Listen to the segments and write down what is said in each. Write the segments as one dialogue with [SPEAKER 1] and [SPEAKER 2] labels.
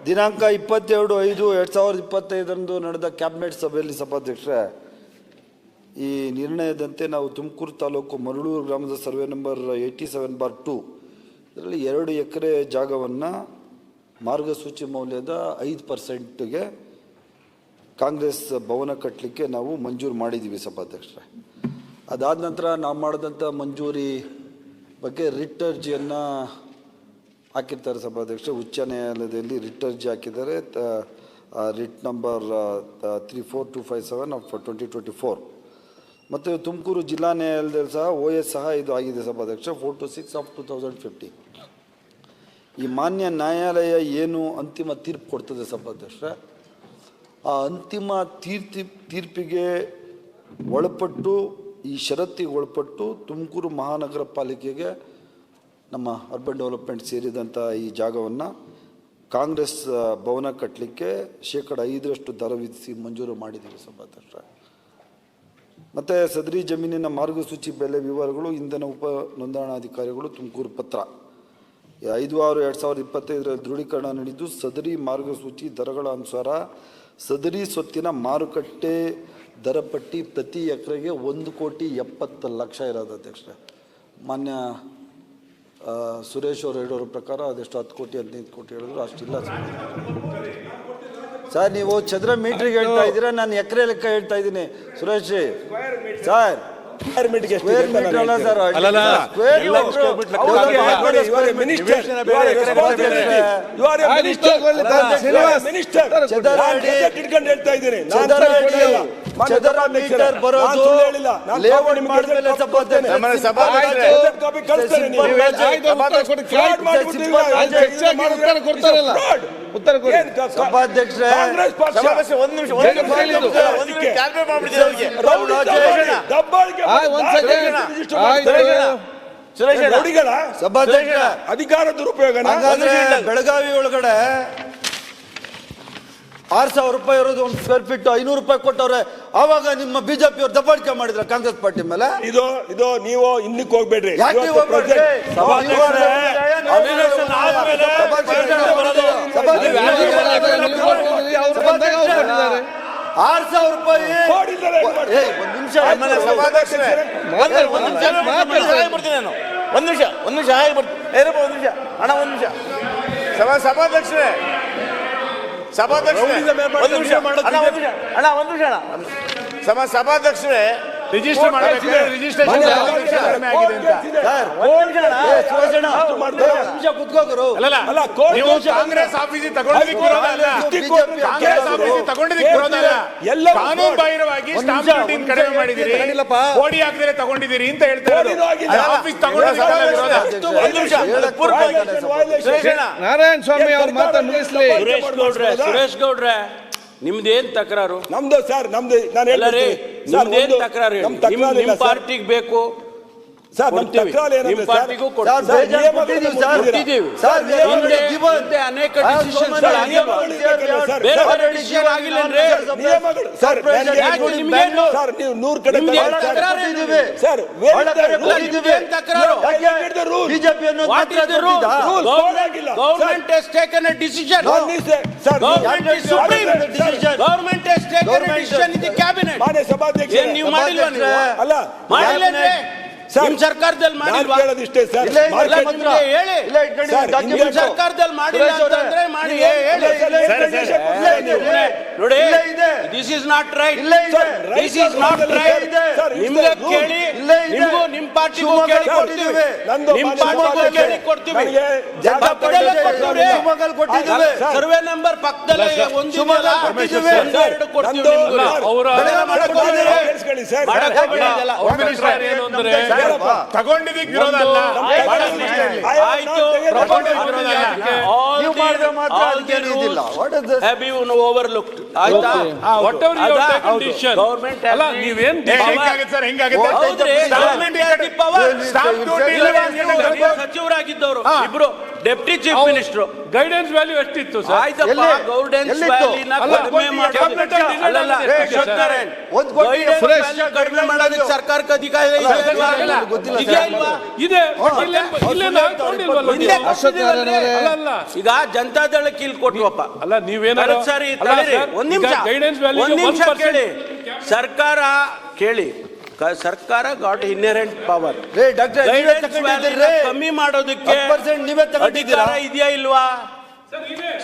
[SPEAKER 1] ದಿನಾಂಕ 22/5/2025 ನಡೆದ ಕ್ಯಾಬಿನೆಟ್ ಸಭೆಯಲ್ಲಿ ಸಭಾಧ್ಯಕ್ಷರೇ, ಈ ನಿರ್ಣಯದಂತೆ ನಾವು ತುಮಕೂರು ತಾಲೂಕು ಮರಳೂರು ಗ್ರಾಮದ ಸರ್ವೆ ನಂಬರ್ 87/2 ಇದರಲ್ಲಿ 2 ಎಕರೆ ಜಾಗವನ್ನು ಮಾರ್ಗಸೂಚಿ ಮೌಲ್ಯದ 5%ಗೆ ಕಾಂಗ್ರೆಸ್ ಭವನ ಕಟ್ಟಲಿಕ್ಕೆ ನಾವು ಮಂಜೂರು ಮಾಡಿದ್ದೀವಿ ಸಭಾಧ್ಯಕ್ಷರೇ. ಅದಾದ ನಂತರ ನಾವು ಮಾಡಿದಂಥ ಮಂಜೂರಿ ಬಗ್ಗೆ ರಿಟ್ ಅರ್ಜಿಯನ್ನು ಹಾಕಿರ್ತಾರೆ ಸಭಾಧ್ಯಕ್ಷ. ಉಚ್ಚ ನ್ಯಾಯಾಲಯದಲ್ಲಿ ರಿಟ್ ಅರ್ಜಿ ಹಾಕಿದ್ದಾರೆ, ರಿಟ್ ನಂಬರ್ 34257 ಆಫ್ 2024. ಮತ್ತು ತುಮಕೂರು ಜಿಲ್ಲಾ ನ್ಯಾಯಾಲಯದಲ್ಲಿ ಸಹ OS ಸಹ ಇದು ಆಗಿದೆ ಸಭಾಧ್ಯಕ್ಷ, 426 ಆಫ್ 2050. ಈ ಮಾನ್ಯ ನ್ಯಾಯಾಲಯ ಏನು ಅಂತಿಮ ತೀರ್ಪು ಕೊಡ್ತದೆ ಸಭಾಧ್ಯಕ್ಷ, ಆ ಅಂತಿಮ ತೀರ್ಪಿಗೆ ಒಳಪಟ್ಟು, ಈ ಷರತ್ತಿಗೆ ಒಳಪಟ್ಟು ತುಮಕೂರು ಮಹಾನಗರ ಪಾಲಿಕೆಗೆ ನಮ್ಮ ಅರ್ಬನ್ ಡೆವಲಪ್ಮೆಂಟ್ ಸೇರಿದಂಥ ಈ ಜಾಗವನ್ನು ಕಾಂಗ್ರೆಸ್ ಭವನ ಕಟ್ಟಲಿಕ್ಕೆ 5% ದರ ವಿಧಿಸಿ ಮಂಜೂರು ಮಾಡಿದ್ದೀವಿ ಸಭಾಧ್ಯಕ್ಷ. ಮತ್ತು ಸದರಿ ಜಮೀನಿನ ಮಾರ್ಗಸೂಚಿ ಬೆಲೆ ವಿವರಗಳು ಇಂಧನ ಉಪ ನೋಂದಣಾಧಿಕಾರಿಗಳು ತುಮಕೂರು ಪತ್ರ 5/6/2025 ದೃಢೀಕರಣ ನೀಡಿದ್ದು, ಸದರಿ ಮಾರ್ಗಸೂಚಿ ದರಗಳ ಅನುಸಾರ ಸದರಿ ಸ್ವತ್ತಿನ ಮಾರುಕಟ್ಟೆ ದರ ಪಟ್ಟಿ ಪ್ರತಿ ಎಕರೆಗೆ 1,70,00,000 ಇರೋದು ಅಧ್ಯಕ್ಷರೇ. ಮಾನ್ಯ ಸುರೇಶ್ ಅವರು ಹೇಳೋರ ಪ್ರಕಾರ ಅದೆಷ್ಟು 10 ಕೋಟಿ 15 ಕೋಟಿ ಹೇಳಿದ್ರು, ಅಷ್ಟಿಲ್ಲ ಸರ್. ನೀವು ಚದರ ಮೀಟ್ರಿಗೆ ಹೇಳ್ತಾ ಇದ್ದೀರಾ, ನಾನು ಎಕರೆ ಲೆಕ್ಕ ಹೇಳ್ತಾ ಇದ್ದೀನಿ ಸುರೇಶ್ ಸರ್. ಸ್ಕ್ವೇರ್ ಮೀಟರ್ ಅಲ್ಲ ಸರ್, ಚದರ ಮೀಟರ್ ಬರೋದು ಲೇಔಟ್ ಮಾಡಿದ್ಮೇಲೆ ಸಭಾಧ್ಯಕ್ಷರೇ.
[SPEAKER 2] ಅಧಿಕಾರ ದುರುಪಯೋಗ.
[SPEAKER 1] ಬೆಳಗಾವಿ ಒಳಗಡೆ 6,000 ರೂಪಾಯಿ ಇರೋದು ಒಂದು ಸ್ಕ್ವೇರ್ ಫೀಟ್ 500 ರೂಪಾಯಿ ಕೊಟ್ಟವ್ರೆ. ಆವಾಗ ನಿಮ್ಮ ಬಿಜೆಪಿ ಅವ್ರು ದಬ್ಬಾಳಿಕೆ ಮಾಡಿದ್ರ ಕಾಂಗ್ರೆಸ್ ಪಾರ್ಟಿ ಮೇಲೆ.
[SPEAKER 2] ಇದು ನೀವು ಇನ್ನಕ್ಕೆ ಹೋಗ್ಬೇಡ್ರಿ.
[SPEAKER 1] 6,000 ರೂಪಾಯಿ.
[SPEAKER 3] ಒಂದು ನಿಮಿಷ ಸಭಾಧ್ಯಕ್ಷರೇ, ಸಭಾಧ್ಯಕ್ಷರೇ ರಿಜಿಸ್ಟರ್ ಕಾಂಗ್ರೆಸ್ ಆಫೀಸಿಗೆ ಕಾನೂನು ಬಾಹಿರವಾಗಿ ಸ್ಟಾಂಪ್ ಡ್ಯೂಟಿ ಕಡಿಮೆ ಮಾಡಿದಿರಿ, ಕೋಡಿ ಹಾಕಿದ್ರೆ ತಗೊಂಡಿದ್ದೀರಿ ಅಂತ ಹೇಳ್ತಾರೆ. ಆಫೀಸ್
[SPEAKER 4] ನಾರಾಯಣ ಸ್ವಾಮಿ ಅವ್ರ ಮಾತಾ ಮುಗಿಸ್ಲಿ.
[SPEAKER 5] ಸುರೇಶ್ ಗೌಡ್ರೆ, ನಿಮ್ದೇನ್ ತಕರಾರು?
[SPEAKER 2] ನಮ್ದು ಸರ್, ನಮ್ದು ನಾನು ಹೇಳ್ತೀನಿ.
[SPEAKER 5] ನಿಮ್ದೇನ್ ತಕರಾರು? ನಿಮ್ ಪಾರ್ಟಿಗೆ ಬೇಕು
[SPEAKER 2] ಸರ್, ನಮ್ಮ ತಕರಾರು ಏನಂದ್ರೆ
[SPEAKER 5] ನಿಮ್ ಪಾರ್ಟಿಗೂ ಕೊಡ್ತೀವಿ. ಅನೇಕ ಡಿಸಿಷನ್ ಆಗಿಲ್ಲ
[SPEAKER 2] ಸರ್. ನೀವು 100 ಕಡೆ sir
[SPEAKER 5] Government has taken a decision. Government is supreme. Government has taken a decision in the cabinet. ನೀವು ಮಾಡಿಲ್ವಾ?
[SPEAKER 2] ಅಲ್ಲ
[SPEAKER 5] ಮಾಡಿಲ್ಲ ನಿಮ್ ಸರ್ಕಾರದಲ್ಲಿ ಮಾಡಿಲ್ವಾ?
[SPEAKER 2] ಇಷ್ಟೇ ಸರ್,
[SPEAKER 5] ಹೇಳಿ ನಿಮ್ ಸರ್ಕಾರದಲ್ಲಿ ಮಾಡಿಲ್ಲ ಅಂತಂದ್ರೆ ಮಾಡಿ ನೋಡಿ. This is not right, this is not right. ನಿಮ್ಗೆ ಕೇಳಿ, ನಿಮ್ಗೂ ನಿಮ್ ಪಾರ್ಟಿಗೂ ಕೇಳಿ ಕೊಡ್ತೀವಿ, ನಿಮ್ ಪಾರ್ಟಿಗೂ ಕೇಳಿ ಕೊಡ್ತೀವಿ. ಸರ್ವೆ ನಂಬರ್ ಪಕ್ಕದಲ್ಲೇ ಒಂದಿದೆಯಲ್ಲ, 2 ಕೊಡ್ತೀವಿ.
[SPEAKER 3] ತಗೊಂಡಿದ್ದಕ್ಕೆ ವಿರೋಧ ಅಲ್ಲ,
[SPEAKER 5] ಓವರ್ಲುಕ್ಡ್ ಆಯ್ತಾ? ಸಚಿವರಾಗಿದ್ದವರು ಇಬ್ರು deputy chief minister
[SPEAKER 6] guidance value ಎಷ್ಟಿತ್ತು ಸರ್?
[SPEAKER 5] ಆಯ್ತಪ್ಪ,
[SPEAKER 1] ಎಲ್ಲಿ?
[SPEAKER 5] ಗೌರ್ಡೆನ್ಸ್
[SPEAKER 1] ಎಲ್ಲಿತ್ತು?
[SPEAKER 5] ವ್ಯಾಲಿನ
[SPEAKER 6] ಅಲ್ಲ,
[SPEAKER 5] ಕಡಿಮೆ ಮಾಡೋದು
[SPEAKER 6] cabinet ಅಲ್ಲಿ
[SPEAKER 5] ಅಲ್ಲಲ್ಲ,
[SPEAKER 6] decision
[SPEAKER 5] ಅಶ್ವಥ್
[SPEAKER 6] ಸರ್.
[SPEAKER 5] ನಾರಾಯಣ್,
[SPEAKER 1] ಒಂದ್ ಕೋಟಿ
[SPEAKER 5] ಗೈಡೆನ್ಸ್
[SPEAKER 1] ಸುರೇಶ್,
[SPEAKER 5] ವ್ಯಾಲ್ಯೂ ಕಡಿಮೆ ಮಾಡೋದಕ್ಕೆ ಸರ್ಕಾರಕ್ಕೆ ಅಧಿಕಾರ ಇದೆ
[SPEAKER 1] ಅಲ್ಲ, ಗೊತ್ತಿಲ್ಲ
[SPEAKER 5] ಇದೆಯಾ
[SPEAKER 1] ಸರ್.
[SPEAKER 5] ಇಲ್ವಾ?
[SPEAKER 6] ಇದೆ ಇಲ್ಲೇ ನಾಲ್ಕೊಂಡಿಲ್ವಲ್ಲ
[SPEAKER 5] ಹಿಂದೆ
[SPEAKER 6] ನೀವು?
[SPEAKER 4] ಅಶ್ವಥ್ ನಾರಾಯಣ್ ಅವರೇ.
[SPEAKER 6] ಅಲ್ಲ
[SPEAKER 5] ಈಗ ಜನತಾದಳಕ್ಕೆ ಇಲ್ಲಿ ಕೊಟ್ವಪ್ಪ.
[SPEAKER 6] ಅಲ್ಲ ನೀವೇನಾದ್ರು
[SPEAKER 5] ಕಳೆದ ಸಾರಿ ತಡೀರಿ, ಒಂದ್ ನಿಮಿಷ
[SPEAKER 6] ಗೈಡೆನ್ಸ್ ವ್ಯಾಲ್ಯೂ
[SPEAKER 5] ಒಂದ್ ನಿಮಿಷ ಕೇಳಿ. ಸರ್ಕಾರ ಕೇಳಿ, ಸರ್ಕಾರ ಗಾಟ್ ಇನ್ಹೆರೆಂಟ್ ಪವರ್.
[SPEAKER 1] ರೇ ಡಾಕ್ಟರ್ ನೀವೇ
[SPEAKER 5] ಗೈಡೆನ್ಸ್
[SPEAKER 1] ತಗೊಂಡಿದ್ದೀರಿ
[SPEAKER 5] ವ್ಯಾಲ್ಯೂನ ಕಮ್ಮಿ ಮಾಡೋದಕ್ಕೆ
[SPEAKER 1] 10% ನೀವೇ ತಗೊಂಡಿದ್ದೀರಾ?
[SPEAKER 5] ಅಧಿಕಾರ ಇದೆಯಾ ಇಲ್ವಾ?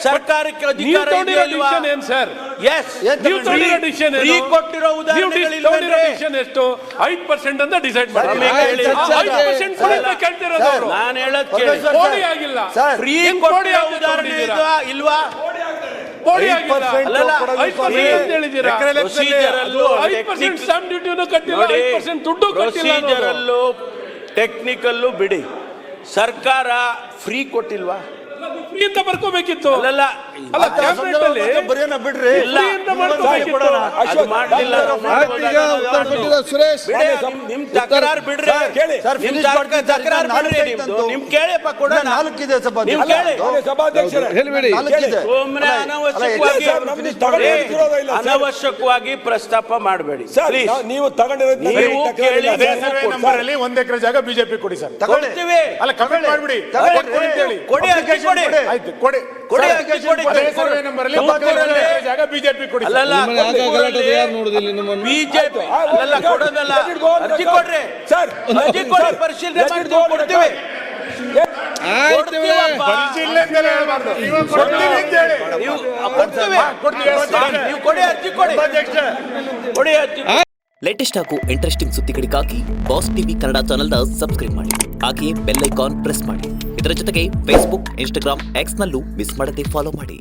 [SPEAKER 5] ಸರ್ಕಾರಕ್ಕೆ
[SPEAKER 6] ನೀವು
[SPEAKER 5] ಅಧಿಕಾರ ಇದೆಯಾ
[SPEAKER 6] ತಗೊಂಡಿರೋ
[SPEAKER 5] ಇಲ್ವಾ?
[SPEAKER 6] decision ಏನ್ ಸರ್?
[SPEAKER 5] ಎಸ್,
[SPEAKER 6] ನೀವು ತಗೊಂಡಿರೋ decision ಏನು?
[SPEAKER 5] ಫ್ರೀ ಕೊಟ್ಟಿರೋ
[SPEAKER 6] ನೀವು ತಗೊಂಡಿರೋ
[SPEAKER 5] ಉದಾಹರಣೆಗಳಿಲ್ವೇನ್ರಿ?
[SPEAKER 6] decision ಎಷ್ಟು? 5% ಅಂತ ಡಿಸೈಡ್ ಮಾಡಿ.
[SPEAKER 5] ರಮೇಶ್ ಹೇಳಿ.
[SPEAKER 6] 5% ಕೊಡಿ ಅಂತ ಕೇಳ್ತಿರೋದು ಅವರು.
[SPEAKER 5] ನಾನು ಹೇಳೋದ್ ಕೇಳಿ.
[SPEAKER 1] ಪರಮೇಶ್ವರ್
[SPEAKER 6] ಕೋಡಿ ಆಗಿಲ್ಲ.
[SPEAKER 1] ಸರ್,
[SPEAKER 5] ಫ್ರೀ
[SPEAKER 6] ಹೆಂಗ್ ಕೋಡಿ
[SPEAKER 5] ಕೊಟ್ಟಿರೋ
[SPEAKER 6] ಅಂತ
[SPEAKER 5] ಉದಾಹರಣೆ
[SPEAKER 6] ತಗೊಂಡಿದ್ದೀರಾ?
[SPEAKER 5] ಇಲ್ವಾ?
[SPEAKER 6] ಕೋಡಿ ಆಗಿಲ್ಲ.
[SPEAKER 1] 5%
[SPEAKER 5] ಅಲ್ಲಲ್ಲ,
[SPEAKER 6] 5% ಅಂತ ಹೇಳಿದ್ದೀರಾ?
[SPEAKER 5] ಪ್ರೊಸೀಜರ್ ಅಲ್ಲೂ
[SPEAKER 6] 5% ಸ್ಟಾಂಪ್ ಡ್ಯೂಟಿನೂ ಕಟ್ಟಿಲ್ಲ,
[SPEAKER 5] ನೋಡಿ,
[SPEAKER 6] 5% ದುಡ್ಡು ಕಟ್ಟಿಲ್ಲ ಅನ್ನೋದು.
[SPEAKER 5] ಪ್ರೊಸೀಜರ್ ಅಲ್ಲೂ ಟೆಕ್ನಿಕಲ್ಲೂ ಬಿಡಿ, ಸರ್ಕಾರ ಫ್ರೀ ಕೊಟ್ಟಿಲ್ವಾ?
[SPEAKER 6] ಫ್ರೀ ಅಂತ ಬರ್ಕೋಬೇಕಿತ್ತು.
[SPEAKER 5] ಅಲ್ಲಲ್ಲ,
[SPEAKER 6] ಅಲ್ಲ ಕ್ಯಾಬಿನೆಟ್ ಅಲ್ಲಿ
[SPEAKER 1] ಬರೆಯೋಣ ಬಿಡ್ರಿ.
[SPEAKER 5] ಇಲ್ಲ,
[SPEAKER 6] ಫ್ರೀ ಅಂತ ಮಾಡ್ಕೋಬೇಕಿತ್ತು.
[SPEAKER 5] ಅದು ಮಾಡ್ಲಿಲ್ಲ, ನಾವು
[SPEAKER 4] ಆಯ್ತು, ಈಗ ಉತ್ತರ ಕೊಟ್ಟಿರೋ ಸುರೇಶ್.
[SPEAKER 5] ಬಿಡಿ, ನಿಮ್ ತಕರಾರು ಬಿಡ್ರಿ.
[SPEAKER 2] ಕೇಳಿ.
[SPEAKER 1] ಸರ್,
[SPEAKER 5] ನಿಮ್
[SPEAKER 1] finish ಮಾಡ್ತೀನಿ ಸರ್,
[SPEAKER 5] ತಕರಾರು
[SPEAKER 1] ನಾಲ್ಕು
[SPEAKER 5] ಬಿಡ್ರಿ
[SPEAKER 1] ಐತೆ
[SPEAKER 5] ನಿಮ್ದು.
[SPEAKER 1] ಅಂತ.
[SPEAKER 5] ನಿಮ್ ಕೇಳಿಯಪ್ಪ ಕೊಡೋಣ.
[SPEAKER 1] 4 ಇದೆ ಸಭಾ
[SPEAKER 5] ನಿಮ್ ಕೇಳಿ.
[SPEAKER 2] ಸಭಾಧ್ಯಕ್ಷರೇ,
[SPEAKER 4] ಹೇಳ್ಬೇಡಿ.
[SPEAKER 1] 4 ಇದೆ.
[SPEAKER 5] ಸುಮ್ಮನೆ ಅನಾವಶ್ಯಕವಾಗಿ
[SPEAKER 2] ಸರ್, ನಮ್ದು ತಗೊಂಡಿರೋ ವಿರೋಧ ಇಲ್ಲ ಸರ್.
[SPEAKER 5] ಅನಾವಶ್ಯಕವಾಗಿ ಪ್ರಸ್ತಾಪ ಮಾಡಬೇಡಿ
[SPEAKER 2] ಸರ್,
[SPEAKER 5] ಪ್ಲೀಸ್.
[SPEAKER 2] ನೀವು ತಗೊಂಡಿರೋದು
[SPEAKER 5] ನೀವು ಕೇಳಿ.
[SPEAKER 3] ಅದೇ ಸರ್ವೆ ನಂಬರ್ ಅಲ್ಲಿ 1 ಎಕರೆ ಜಾಗ ಬಿಜೆಪಿ ಕೊಡಿ ಸರ್.
[SPEAKER 1] ತಗೊಳ್ಳಿ.
[SPEAKER 5] ಕೊಡ್ತೀವಿ.
[SPEAKER 3] ಅಲ್ಲ ಕಮೆಂಟ್ ಮಾಡ್ಬಿಡಿ.
[SPEAKER 1] ತಗೊಳ್ಳಿ.
[SPEAKER 3] ಕೊಡಿ ಅಂತ ಹೇಳಿ.
[SPEAKER 5] ಕೊಡಿ, ಅಕ್ಕಿ ಕೊಡಿ.
[SPEAKER 3] ಆಯ್ತು ಕೊಡಿ.
[SPEAKER 5] ಕೊಡಿ, ಅಕ್ಕಿ ಕೊಡಿ.
[SPEAKER 3] ಅದೇ ಸರ್ವೆ ನಂಬರ್ ಅಲ್ಲಿ 1 ಎಕರೆ ಜಾಗ ಬಿಜೆಪಿ ಕೊಡಿ ಸರ್.
[SPEAKER 5] ಅಲ್ಲಲ್ಲ,
[SPEAKER 4] ನಿಮ್ಮನ್ನ ಯಾಕೆ ಗಲಾಟೆ ಯಾರು ನೋಡುದಿಲ್ಲ ನಿಮ್ಮನ್ನು?
[SPEAKER 5] ಬಿಜೆಪಿ ಅಲ್ಲಲ್ಲ, ಕೊಡೋದಲ್ಲ, ಅರ್ಜಿ ಕೊಡ್ರಿ
[SPEAKER 2] ಸರ್,
[SPEAKER 5] ಅರ್ಜಿ ಕೊಡಿ, ಪರಿಶೀಲನೆ ಮಾಡಿ ಕೊಡ್ತೀವಿ.
[SPEAKER 4] ಆಯ್ತು
[SPEAKER 5] ಕೊಡ್ತೀವಪ್ಪ.
[SPEAKER 3] ಪರಿಶೀಲನೆ ಅಂತ ಹೇಳ್ಬಾರ್ದು. ಕೊಡ್ತೀವಿ ಅಂತ ಹೇಳಿ.
[SPEAKER 5] ನೀವು ಕೊಡ್ತೀವಿ. ನೀವು ಕೊಡಿ, ಅರ್ಜಿ ಕೊಡಿ, ಕೊಡಿ ಅರ್ಜಿ.
[SPEAKER 7] ಲೇಟೆಸ್ಟ್ ಹಾಗೂ ಇಂಟ್ರೆಸ್ಟಿಂಗ್ ಸುದ್ದಿಗಳಿಗಾಗಿ ಬಾಸ್ ಟಿವಿ ಕನ್ನಡ ಚಾನೆಲ್ನ ಸಬ್ಸ್ಕ್ರೈಬ್ ಮಾಡಿ. ಹಾಗೆಯೇ ಬೆಲ್ ಐಕಾನ್ ಪ್ರೆಸ್ ಮಾಡಿ. ಇದರ ಜೊತೆಗೆ ಫೇಸ್ಬುಕ್, ಇನ್ಸ್ಟಾಗ್ರಾಮ್, ಎಕ್ಸ್ನಲ್ಲೂ ಮಿಸ್ ಮಾಡದೆ ಫಾಲೋ ಮಾಡಿ.